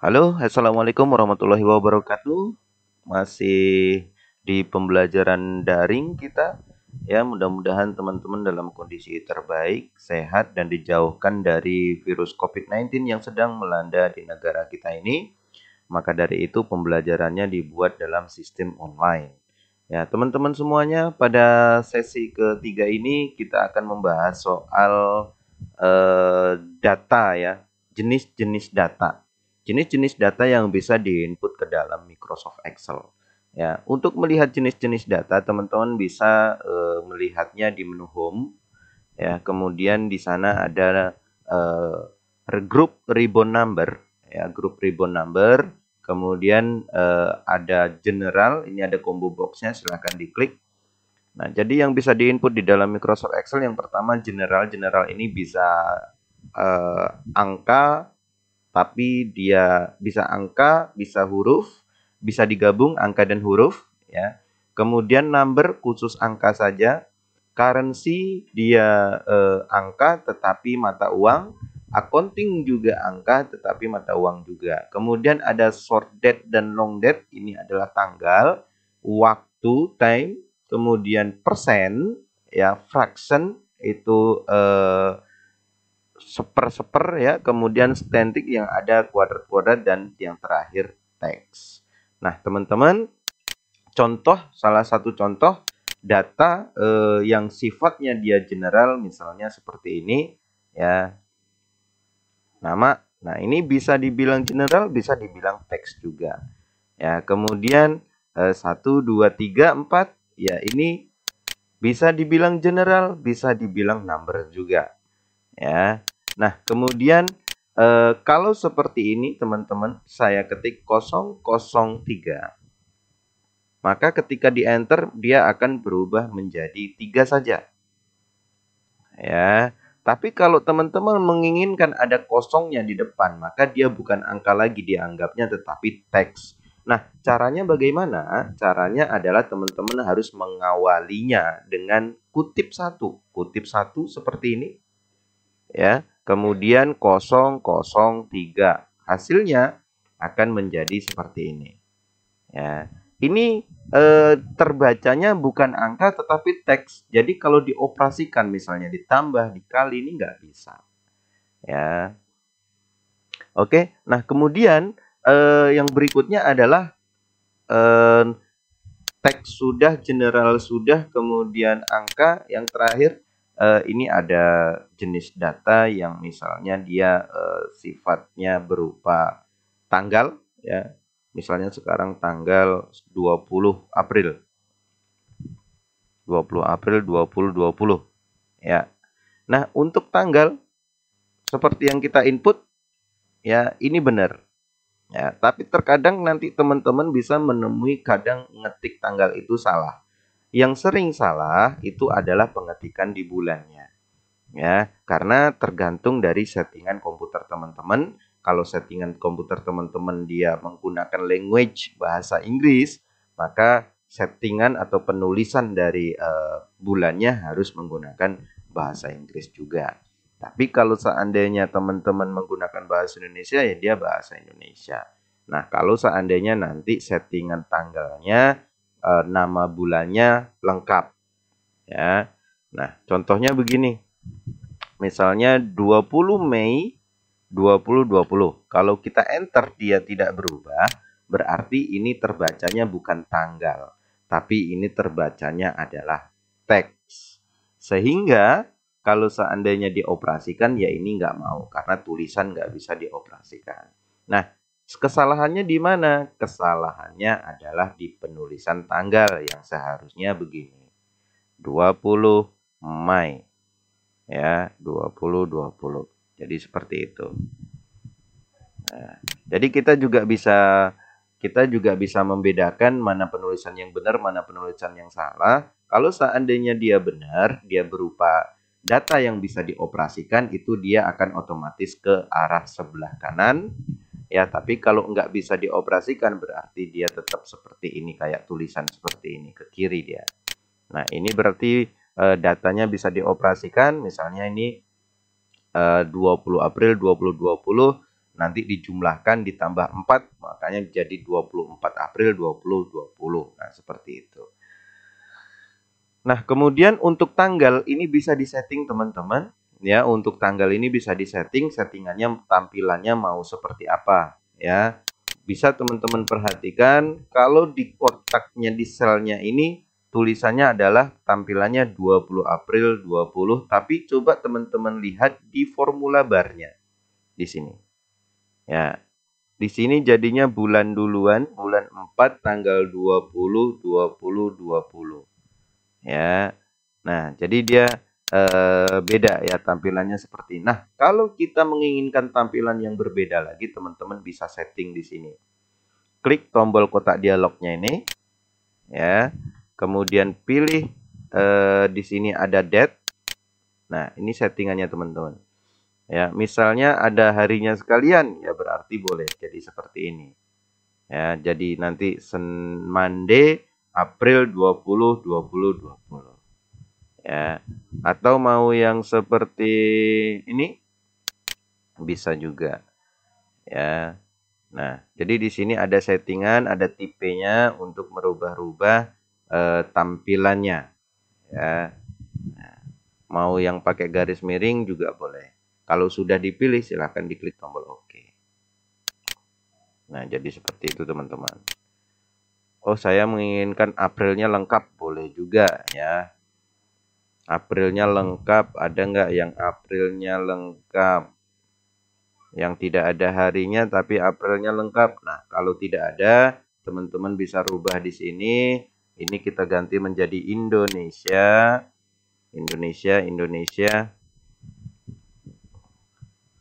Halo, assalamualaikum warahmatullahi wabarakatuh. Masih di pembelajaran daring kita, ya. Mudah-mudahan teman-teman dalam kondisi terbaik, sehat, dan dijauhkan dari virus COVID-19 yang sedang melanda di negara kita ini. Maka dari itu, pembelajarannya dibuat dalam sistem online. Ya, teman-teman semuanya, pada sesi ketiga ini kita akan membahas soal data, ya, jenis-jenis data. Jenis-jenis data yang bisa diinput ke dalam Microsoft Excel. Ya, untuk melihat jenis-jenis data, teman-teman bisa melihatnya di menu Home. Ya, kemudian di sana ada group ribbon number, ya, group ribbon number. Kemudian ada general, ini ada combo boxnya, silahkan diklik. Nah, jadi yang bisa diinput di dalam Microsoft Excel yang pertama general. General ini bisa angka, tapi dia bisa angka, bisa huruf, bisa digabung angka dan huruf, ya. Kemudian number khusus angka saja. Currency dia angka tetapi mata uang. Accounting juga angka tetapi mata uang juga. Kemudian ada short date dan long date, ini adalah tanggal, waktu, time. Kemudian persen, ya, fraction itu seper ya, kemudian statistik yang ada kuadrat-kuadrat, dan yang terakhir teks. Nah, teman-teman, salah satu contoh data yang sifatnya dia general, misalnya seperti ini, ya, nama. Nah, ini bisa dibilang general, bisa dibilang teks juga. Ya, kemudian 1, 2, 3, 4, ya, ini bisa dibilang general, bisa dibilang number juga. Ya. Nah, kemudian kalau seperti ini, teman-teman, saya ketik 003. Maka ketika di enter, dia akan berubah menjadi 3 saja. Ya. Tapi kalau teman-teman menginginkan ada kosongnya di depan, maka dia bukan angka lagi dianggapnya, tetapi teks. Nah, caranya bagaimana? Caranya adalah teman-teman harus mengawalinya dengan kutip satu. Kutip satu seperti ini. Ya, kemudian 003. Hasilnya akan menjadi seperti ini. Ya, ini terbacanya bukan angka tetapi teks. Jadi kalau dioperasikan, misalnya ditambah, dikali, ini nggak bisa. Ya, oke. Nah, kemudian yang berikutnya adalah teks sudah, general sudah, kemudian angka. Yang terakhir ini ada jenis data yang misalnya dia sifatnya berupa tanggal, ya. Misalnya sekarang tanggal 20 April. 20 April 2020, ya. Nah, untuk tanggal seperti yang kita input, ya, ini benar. Ya, tapi terkadang nanti teman-teman bisa menemui kadang ngetik tanggal itu salah. Yang sering salah itu adalah pengetikan di bulannya. Ya, karena tergantung dari settingan komputer teman-teman. Kalau settingan komputer teman-teman dia menggunakan language bahasa Inggris, maka settingan atau penulisan dari bulannya harus menggunakan bahasa Inggris juga. Tapi kalau seandainya teman-teman menggunakan bahasa Indonesia, ya dia bahasa Indonesia. Nah, kalau seandainya nanti settingan tanggalnya, nama bulannya lengkap, ya. Nah, contohnya begini. Misalnya 20 Mei 2020. Kalau kita enter dia tidak berubah, berarti ini terbacanya bukan tanggal, tapi ini terbacanya adalah teks. Sehingga kalau seandainya dioperasikan, ya ini nggak mau, karena tulisan nggak bisa dioperasikan. Nah, kesalahannya di mana? Kesalahannya adalah di penulisan tanggal yang seharusnya begini. 20 Mei. Ya, 2020. Jadi seperti itu. Nah, jadi kita juga bisa membedakan mana penulisan yang benar, mana penulisan yang salah. Kalau seandainya dia benar, dia berupa data yang bisa dioperasikan, itu dia akan otomatis ke arah sebelah kanan. Ya, tapi kalau nggak bisa dioperasikan, berarti dia tetap seperti ini, kayak tulisan seperti ini, ke kiri dia. Nah, ini berarti datanya bisa dioperasikan. Misalnya ini 20 April 2020, nanti dijumlahkan ditambah 4, makanya jadi 24 April 2020. Nah, seperti itu. Nah, kemudian untuk tanggal ini bisa disetting teman-teman. Ya, untuk tanggal ini bisa disetting, settingannya tampilannya mau seperti apa. Ya, bisa teman-teman perhatikan kalau di kotaknya di selnya ini tulisannya adalah tampilannya 20 April 20, tapi coba teman-teman lihat di formula barnya di sini. Ya, di sini jadinya bulan duluan, bulan 4 tanggal 20 20 20. Ya. Nah, jadi dia beda ya tampilannya seperti ini. Nah, kalau kita menginginkan tampilan yang berbeda lagi, teman-teman bisa setting di sini. Klik tombol kotak dialognya ini, ya. Kemudian pilih di sini ada date. Nah, ini settingannya teman-teman. Ya, misalnya ada harinya sekalian, ya berarti boleh jadi seperti ini. Ya, jadi nanti Monday April 20 20 20. Ya, atau mau yang seperti ini bisa juga. Ya. Nah, jadi di sini ada settingan, ada tipenya untuk merubah-rubah tampilannya. Ya. Nah, mau yang pakai garis miring juga boleh. Kalau sudah dipilih silahkan diklik tombol OK. Nah, jadi seperti itu teman-teman. Oh, saya menginginkan Aprilnya lengkap, boleh juga ya. Aprilnya lengkap, ada nggak yang Aprilnya lengkap? Yang tidak ada harinya tapi Aprilnya lengkap. Nah, kalau tidak ada, teman-teman bisa rubah di sini. Ini kita ganti menjadi Indonesia.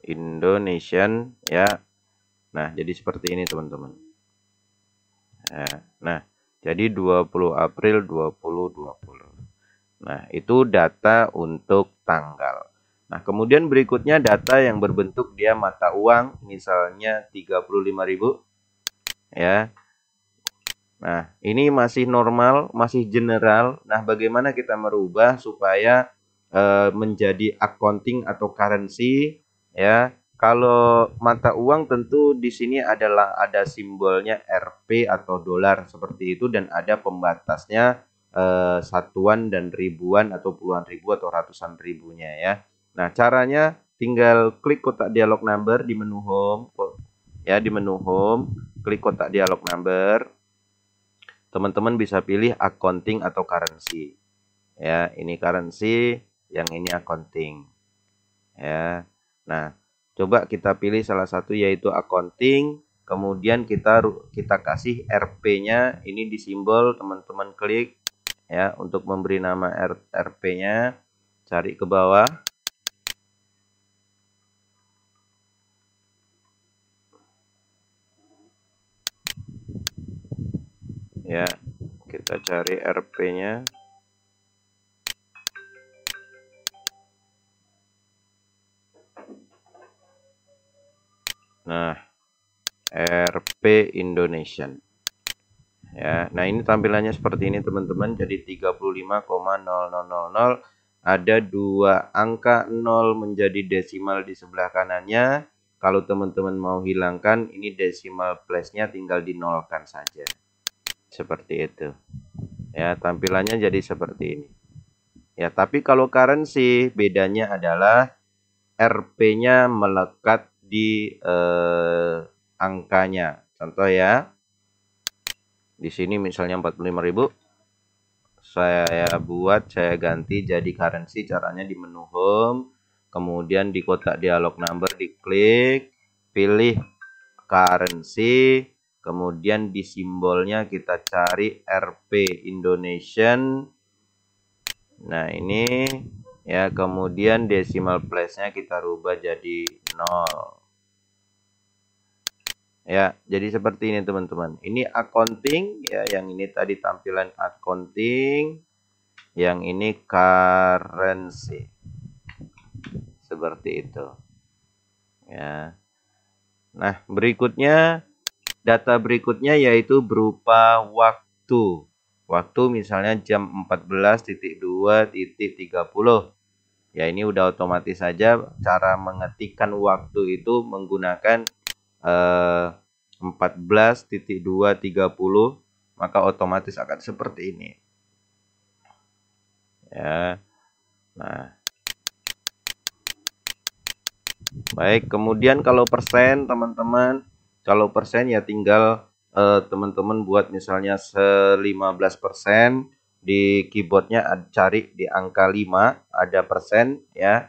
Indonesian ya. Nah, jadi seperti ini teman-teman. Nah, jadi 20 April 2020. Nah, itu data untuk tanggal. Nah, kemudian berikutnya data yang berbentuk dia mata uang, misalnya 35.000. Ya. Nah, ini masih normal, masih general. Nah, bagaimana kita merubah supaya menjadi accounting atau currency, ya. Kalau mata uang tentu di sini adalah ada simbolnya Rp atau dolar seperti itu dan ada pembatasnya satuan dan ribuan atau puluhan ribu atau ratusan ribunya ya. Nah, caranya tinggal klik kotak dialog number di menu home ya, di menu home, klik kotak dialog number. Teman-teman bisa pilih accounting atau currency. Ya, ini currency, yang ini accounting. Ya. Nah, coba kita pilih salah satu yaitu accounting, kemudian kita kasih Rp-nya, ini di simbol teman-teman klik ya untuk memberi nama Rp-nya, cari ke bawah. Ya, kita cari Rp-nya. Nah, Rp Indonesian. Ya, nah ini tampilannya seperti ini teman-teman. Jadi 35,0000 ada dua angka 0 menjadi desimal di sebelah kanannya. Kalau teman-teman mau hilangkan, ini decimal place-nya tinggal dinolkan saja. Seperti itu. Ya, tampilannya jadi seperti ini. Ya, tapi kalau currency bedanya adalah Rp-nya melekat di angkanya. Contoh ya. Di sini misalnya 45.000. Saya ganti jadi currency. Caranya di menu home, kemudian di kotak dialog number diklik, pilih currency, kemudian di simbolnya kita cari Rp Indonesian. Nah, ini ya, kemudian decimal place-nya kita rubah jadi 0. Ya, jadi seperti ini teman-teman. Ini accounting ya, yang ini tadi tampilan accounting, yang ini currency. Seperti itu. Ya. Nah, berikutnya data berikutnya yaitu berupa waktu. Waktu misalnya jam 14.2.30. Ya, ini udah otomatis saja cara mengetikkan waktu itu menggunakan 14.230, maka otomatis akan seperti ini. Ya. Nah. Baik, kemudian kalau persen teman-teman, kalau persen ya tinggal teman-teman buat misalnya 15%, di keyboardnya cari di angka 5 ada persen ya.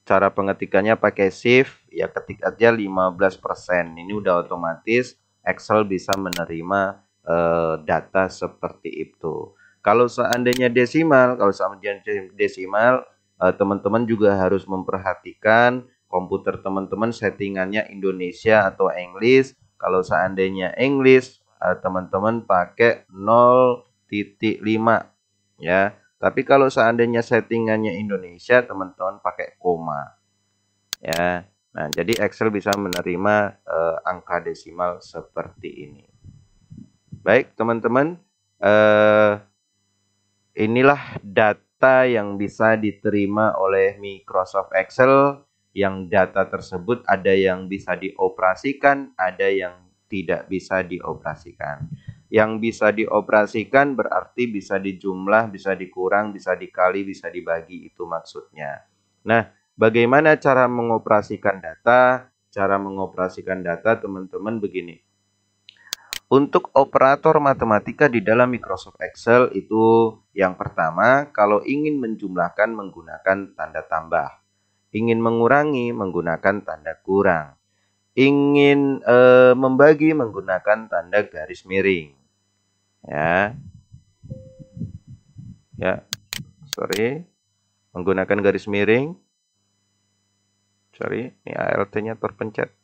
Cara pengetikannya pakai shift, ya ketik aja 15%. Ini udah otomatis Excel bisa menerima data seperti itu. Kalau seandainya desimal, teman-teman juga harus memperhatikan komputer teman-teman settingannya Indonesia atau English. Kalau seandainya English, teman-teman pakai 0.5 ya. Tapi kalau seandainya settingannya Indonesia, teman-teman pakai koma. Ya. Nah, jadi Excel bisa menerima angka desimal seperti ini. Baik, teman-teman. Inilah data yang bisa diterima oleh Microsoft Excel. Yang data tersebut ada yang bisa dioperasikan, ada yang tidak bisa dioperasikan. Yang bisa dioperasikan berarti bisa dijumlah, bisa dikurang, bisa dikali, bisa dibagi, itu maksudnya. Nah, bagaimana cara mengoperasikan data? Cara mengoperasikan data teman-teman begini. Untuk operator matematika di dalam Microsoft Excel itu yang pertama, kalau ingin menjumlahkan menggunakan tanda tambah. Ingin mengurangi menggunakan tanda kurang. Ingin membagi menggunakan tanda garis miring. Ya, menggunakan garis miring. Ini ALT-nya terpencet.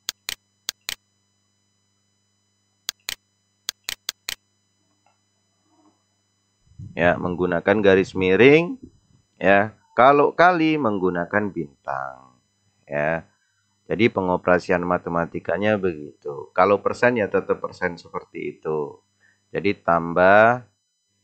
Ya, menggunakan garis miring. Ya, kalau kali menggunakan bintang. Ya. Jadi pengoperasian matematikanya begitu. Kalau persen ya tetap persen seperti itu. Jadi tambah,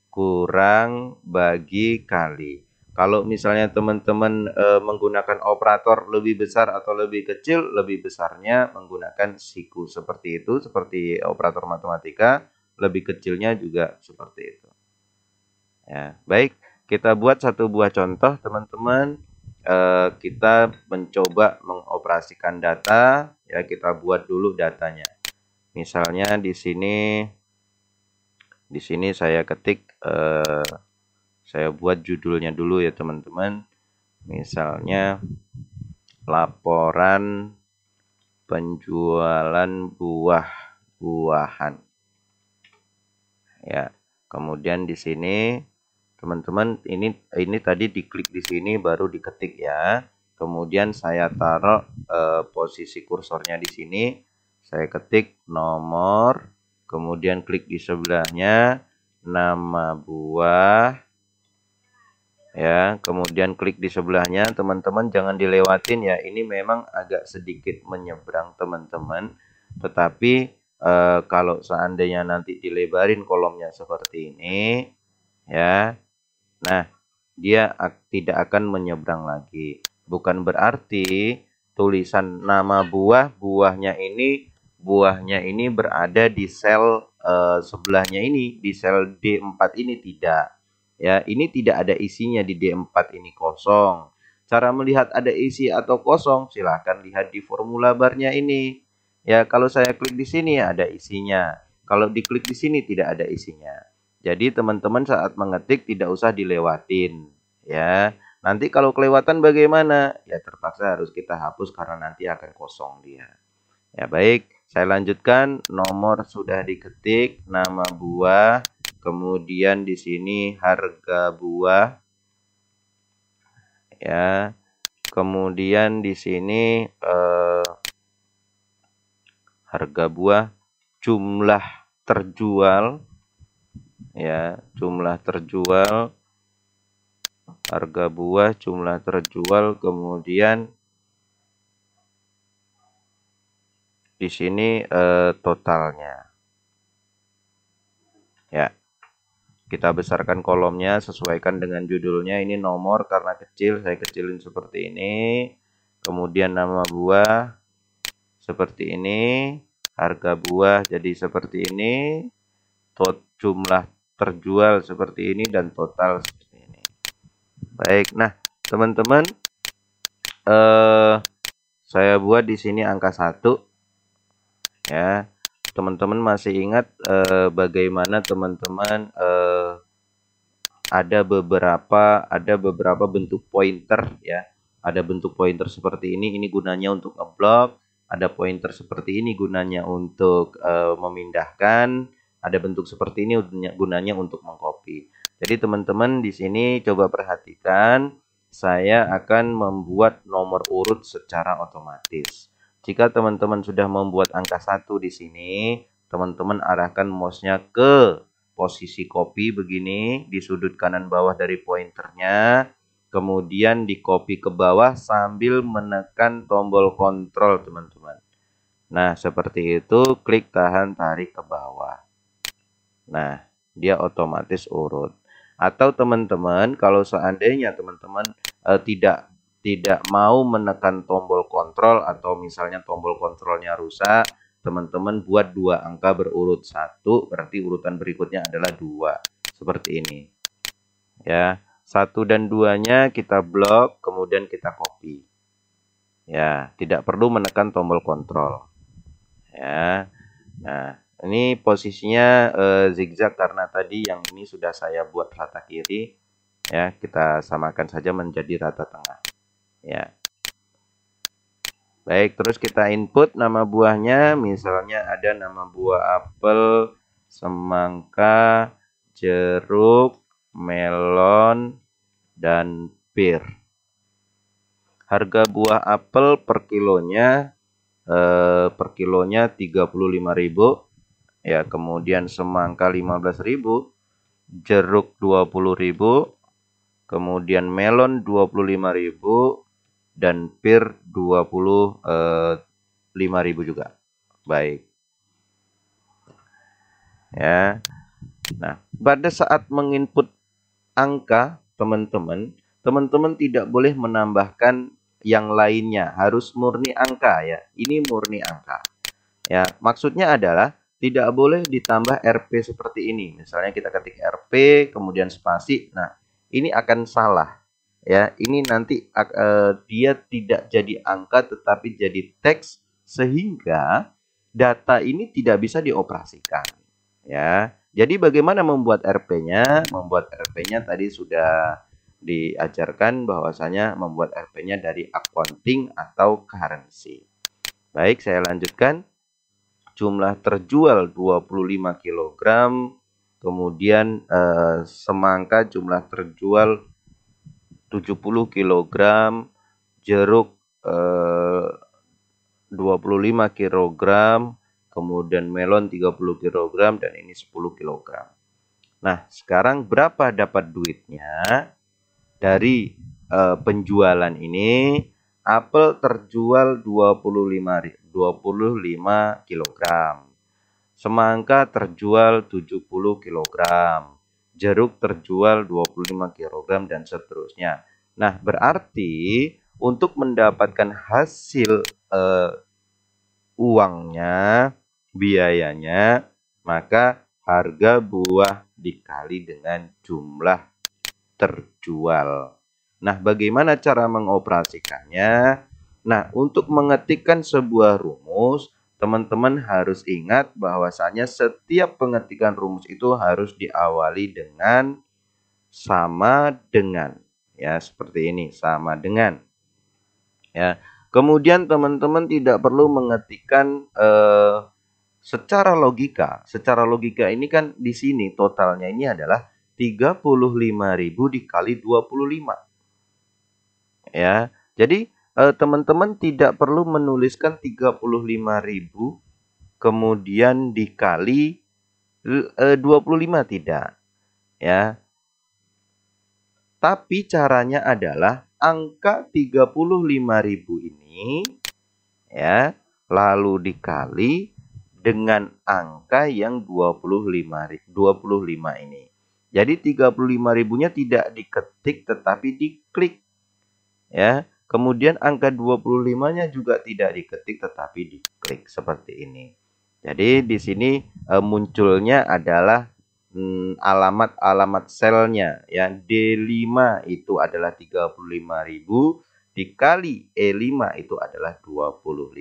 kurang, bagi, kali. Kalau misalnya teman-teman menggunakan operator lebih besar atau lebih kecil, lebih besarnya menggunakan siku seperti itu, seperti operator matematika, lebih kecilnya juga seperti itu. Ya, baik, kita buat satu buah contoh, teman-teman. Kita mencoba mengoperasikan data, ya kita buat dulu datanya. Misalnya di sini saya ketik, saya buat judulnya dulu ya teman-teman. Misalnya laporan penjualan buah-buahan. Ya, kemudian di sini teman-teman ini tadi diklik di sini baru diketik ya. Kemudian saya taruh posisi kursornya di sini. Saya ketik nomor, kemudian klik di sebelahnya nama buah. Ya, kemudian klik di sebelahnya, teman-teman jangan dilewatin ya. Ini memang agak sedikit menyeberang teman-teman. Tetapi kalau seandainya nanti dilebarin kolomnya seperti ini, ya. Nah, dia tidak akan menyeberang lagi. Bukan berarti tulisan nama buahnya ini berada di sel sebelahnya ini, di sel D4 ini tidak. Ya, ini tidak ada isinya di D4 ini kosong. Cara melihat ada isi atau kosong, silahkan lihat di formula barnya ini. Ya, kalau saya klik di sini ada isinya. Kalau diklik di sini tidak ada isinya. Jadi teman-teman saat mengetik tidak usah dilewatin, ya. Nanti kalau kelewatan bagaimana? Ya terpaksa harus kita hapus karena nanti akan kosong dia. Ya baik, saya lanjutkan. Nomor sudah diketik, nama buah, kemudian di sini harga buah. Ya. Kemudian di sini harga buah, jumlah terjual. Ya, jumlah terjual, harga buah, jumlah terjual, kemudian di sini totalnya. Ya, kita besarkan kolomnya, sesuaikan dengan judulnya. Ini nomor karena kecil, saya kecilin seperti ini. Kemudian nama buah seperti ini, harga buah jadi seperti ini, jumlah terjual seperti ini, dan total seperti ini. Baik, nah teman-teman, saya buat di sini angka 1 ya. Teman-teman masih ingat bagaimana teman-teman ada beberapa bentuk pointer ya. Ada bentuk pointer seperti ini gunanya untuk ngeblok. Ada pointer seperti ini gunanya untuk memindahkan. Ada bentuk seperti ini gunanya untuk mengcopy. Jadi teman-teman di sini coba perhatikan, saya akan membuat nomor urut secara otomatis. Jika teman-teman sudah membuat angka 1 di sini, teman-teman arahkan mouse-nya ke posisi copy begini, di sudut kanan bawah dari pointernya, kemudian di copy ke bawah sambil menekan tombol kontrol, teman-teman. Nah, seperti itu, klik tahan tarik ke bawah. Nah, dia otomatis urut. Atau teman-teman, kalau seandainya teman-teman tidak mau menekan tombol kontrol, atau misalnya tombol kontrolnya rusak, teman-teman buat 2 angka berurut 1, berarti urutan berikutnya adalah 2. Seperti ini. Ya, 1 dan 2-nya kita blok, kemudian kita copy. Ya, tidak perlu menekan tombol kontrol. Ya. Nah, ini posisinya zigzag karena tadi yang ini sudah saya buat rata kiri. Ya, kita samakan saja menjadi rata tengah. Ya. Baik, terus kita input nama buahnya, misalnya ada nama buah apel, semangka, jeruk, melon, dan pir. Harga buah apel per kilonya 35.000, ya, kemudian semangka 15.000, jeruk 20.000, kemudian melon 25.000, dan pir 25.000 juga. Baik. Ya. Nah, pada saat menginput angka, teman-teman tidak boleh menambahkan yang lainnya, harus murni angka ya. Ini murni angka. Ya, maksudnya adalah tidak boleh ditambah RP seperti ini. Misalnya kita ketik RP kemudian spasi. Nah, ini akan salah. Ya, ini nanti dia tidak jadi angka tetapi jadi teks, sehingga data ini tidak bisa dioperasikan. Ya, jadi bagaimana membuat RP-nya? Membuat RP-nya tadi sudah diajarkan bahwasanya membuat RP-nya dari accounting atau currency. Baik, saya lanjutkan. Jumlah terjual 25 kg, kemudian semangka jumlah terjual 70 kg, jeruk 25 kg, kemudian melon 30 kg, dan ini 10 kg. Nah, sekarang berapa dapat duitnya dari penjualan ini? Apel terjual 25 kg. Semangka terjual 70 kg. Jeruk terjual 25 kg, dan seterusnya. Nah, berarti untuk mendapatkan hasil uangnya, biayanya, maka harga buah dikali dengan jumlah terjual. Nah, bagaimana cara mengoperasikannya? Nah, untuk mengetikkan sebuah rumus, teman-teman harus ingat bahwasanya setiap pengetikan rumus itu harus diawali dengan sama dengan. Ya, seperti ini, sama dengan. Ya. Kemudian teman-teman tidak perlu mengetikkan secara logika. Secara logika ini kan di sini totalnya ini adalah 35.000 dikali 25. Ya. Jadi teman-teman tidak perlu menuliskan 35.000 kemudian dikali 25, tidak. Ya. Tapi caranya adalah angka 35.000 ini ya lalu dikali dengan angka yang 25 ini. Jadi 35.000-nya tidak diketik tetapi diklik. Ya. Kemudian angka 25-nya juga tidak diketik tetapi diklik seperti ini. Jadi di sini munculnya adalah alamat selnya ya. D5 itu adalah 35.000 dikali E5 itu adalah 25.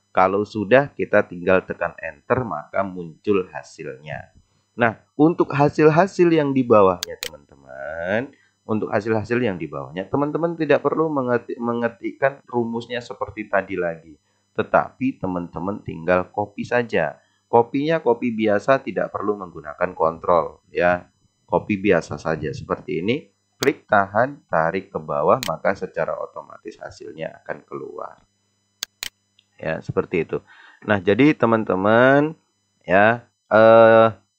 Kalau sudah, kita tinggal tekan enter maka muncul hasilnya. Nah, untuk hasil-hasil yang di bawahnya teman-teman, teman-teman tidak perlu mengetikkan rumusnya seperti tadi lagi. Tetapi teman-teman tinggal copy saja. Kopinya kopi biasa, tidak perlu menggunakan kontrol ya. Copy biasa saja seperti ini. Klik tahan, tarik ke bawah, maka secara otomatis hasilnya akan keluar. Ya, seperti itu. Nah, jadi teman-teman ya,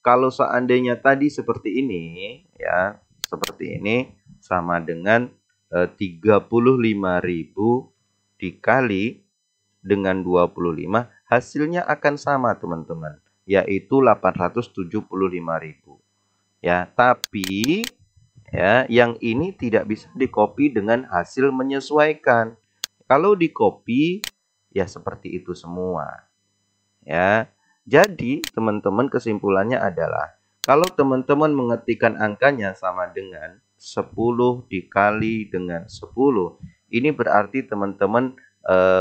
kalau seandainya tadi seperti ini ya, seperti ini sama dengan 35.000 dikali dengan 25, hasilnya akan sama teman-teman, yaitu 875.000. Ya, tapi ya, yang ini tidak bisa di-copy dengan hasil menyesuaikan. Kalau di-copy ya seperti itu semua. Ya. Jadi, teman-teman kesimpulannya adalah kalau teman-teman mengetikkan angkanya sama dengan 10 dikali dengan 10, ini berarti teman-teman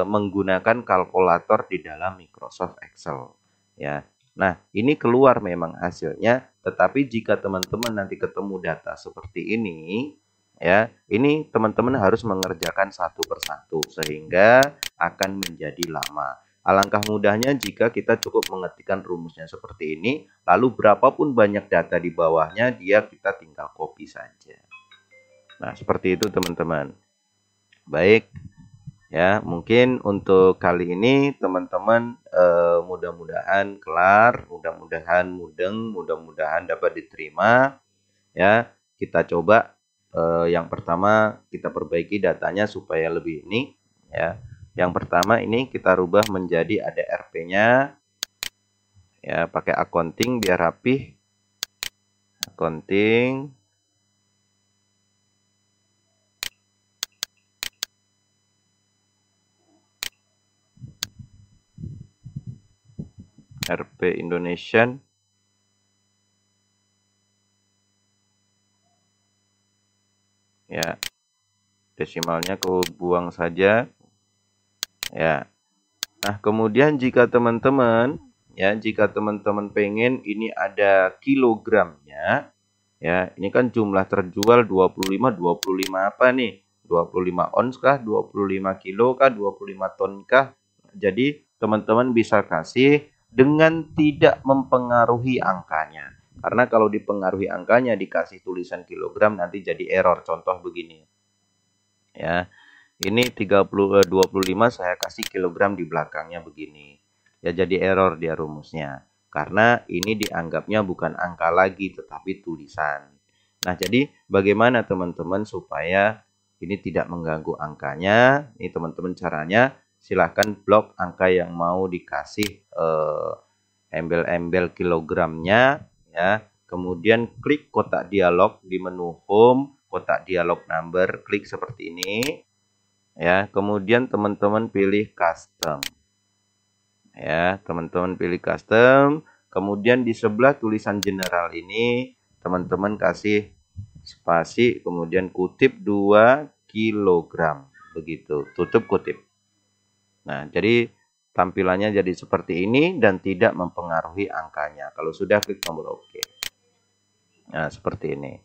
menggunakan kalkulator di dalam Microsoft Excel ya. Nah, ini keluar memang hasilnya, tetapi jika teman-teman nanti ketemu data seperti ini ya, ini teman-teman harus mengerjakan satu persatu sehingga akan menjadi lama. Alangkah mudahnya jika kita cukup mengetikkan rumusnya seperti ini, lalu berapapun banyak data di bawahnya, kita tinggal copy saja. Nah, seperti itu teman-teman. Baik. Ya, mungkin untuk kali ini teman-teman mudah-mudahan kelar, mudah-mudahan mudeng, mudah-mudahan dapat diterima. Ya, kita coba yang pertama kita perbaiki datanya supaya lebih ini ya. Yang pertama ini kita rubah menjadi ada RP-nya. Ya, pakai accounting biar rapih. Accounting. RP Indonesian. Ya. Desimalnya aku buang saja. Ya. Nah, kemudian jika teman-teman pengen ini ada kilogramnya, ya, ini kan jumlah terjual 25 apa nih? 25 ons kah? 25 kilo kah? 25 ton kah? Jadi, teman-teman bisa kasih dengan tidak mempengaruhi angkanya. Karena kalau dipengaruhi angkanya dikasih tulisan kilogram nanti jadi error. Contoh begini. Ya. Ini 25 saya kasih kilogram di belakangnya begini. Ya jadi error dia rumusnya. Karena ini dianggapnya bukan angka lagi tetapi tulisan. Nah, jadi bagaimana teman-teman supaya ini tidak mengganggu angkanya? Ini teman-teman caranya, silahkan blok angka yang mau dikasih embel-embel kilogramnya ya. Kemudian klik kotak dialog di menu home, kotak dialog number, klik seperti ini. Ya, kemudian teman-teman pilih custom. Ya, teman-teman pilih custom. Kemudian di sebelah tulisan general ini, teman-teman kasih spasi, kemudian kutip 2 kilogram. Begitu, tutup kutip. Nah, jadi tampilannya jadi seperti ini dan tidak mempengaruhi angkanya. Kalau sudah, klik tombol OK. Nah, seperti ini.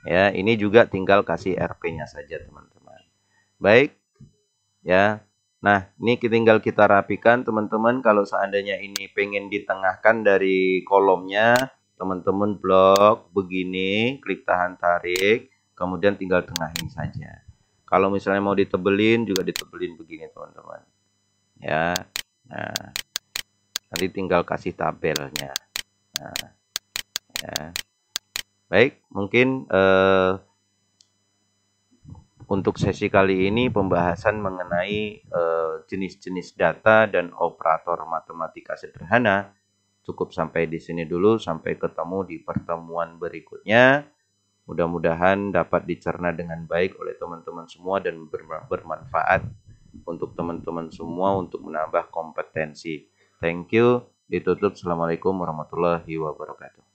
Ya, ini juga tinggal kasih RP-nya saja, teman-teman. Baik. Ya, nah ini tinggal kita rapikan teman-teman. Kalau seandainya ini pengen ditengahkan dari kolomnya, teman-teman blok begini, klik tahan tarik, kemudian tinggal tengahin saja. Kalau misalnya mau ditebelin juga ditebelin begini teman-teman. Ya, nah nanti tinggal kasih tabelnya. Nah, ya. Baik, mungkin untuk sesi kali ini pembahasan mengenai jenis-jenis data dan operator matematika sederhana cukup sampai di sini dulu. Sampai ketemu di pertemuan berikutnya. Mudah-mudahan dapat dicerna dengan baik oleh teman-teman semua dan bermanfaat untuk teman-teman semua untuk menambah kompetensi. Thank you. Ditutup. Assalamualaikum warahmatullahi wabarakatuh.